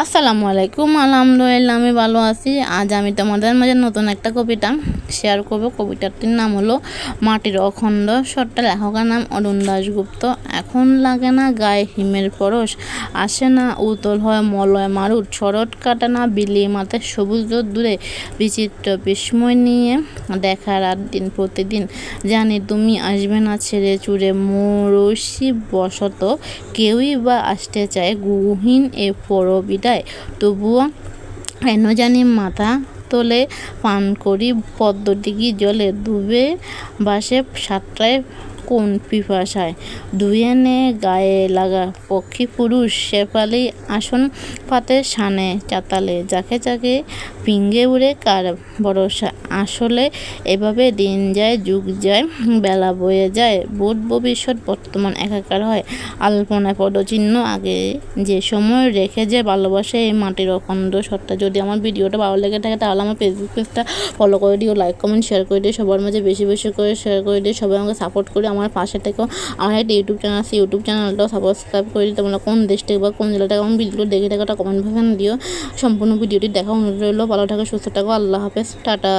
আসসালামু আলাইকুম। আলহামদুলিল্লাহ আমি ভালো আছি। আজ আমি তোমাদের মাঝে নতুন একটা কবিতা শেয়ার করব। কবিতাটির নাম হলো মাটির অখণ্ড। শটটা লেখকের নাম অরুণ দাশগুপ্ত। এখন লাগে না গায়ে হিমের পরশ, আসে না উতল হয় মলয় মারুট, শরৎ কাটে না বিলি মাতে সবুজ দূরে, বিচিত্র বিস্ময় নিয়ে দেখা রাত দিন প্রতিদিন। জানি তুমি আসবে না ছেড়ে চুড়ে মরসি বশত, কেউই বা আসতে চায় গুহীন এ পরবিদায়। তবুও কেন জানি মাথা তোলে পান করি পদ্মদিঘি জলে, ডুবে বাসে সাতটায় কোন পিপাসায়। ধুয়ে নে গায়ে লাগা পক্ষী পুরুষ, শেফালি আসন পাতে সানে চাতালে, যাকে যাকে পিঙ্গে উড়ে কার ভরসা। আসলে এভাবে দিন যায়, যুগ যায়, বেলা বয়ে যায়, ভূত ভবিষ্যৎ বর্তমান একাকার হয়। আলপনায় পদচিহ্ন আগে যে সময় রেখে যে ভালোবাসে এই মাটির অখণ্ড সত্তা। যদি আমার ভিডিওটা ভালো লেগে থাকে তাহলে আমার ফেসবুক পেজটা ফলো করে দিও, লাইক কমেন্ট শেয়ার করে দিও, সবার মাঝে বেশি বেশি করে শেয়ার করে দিও। সবাই আমাকে সাপোর্ট করে আমার পাশে থেকেও। আমার একটা ইউটিউব চ্যানেল আছে, ইউটিউব চ্যানেলটাও সাবস্ক্রাইব করে দিও। তোমরা কোন দেশ থেকে বা কোন জেলা থেকে আমার ভিডিও দেখে থাকো একটা কমেন্ট ভাষণ দিও। সম্পূর্ণ ভিডিওটি দেখা অনুরোধ রইল। ভালো থাকো, সুস্থ থাকো, আল্লাহ হাফেজ, টাটা।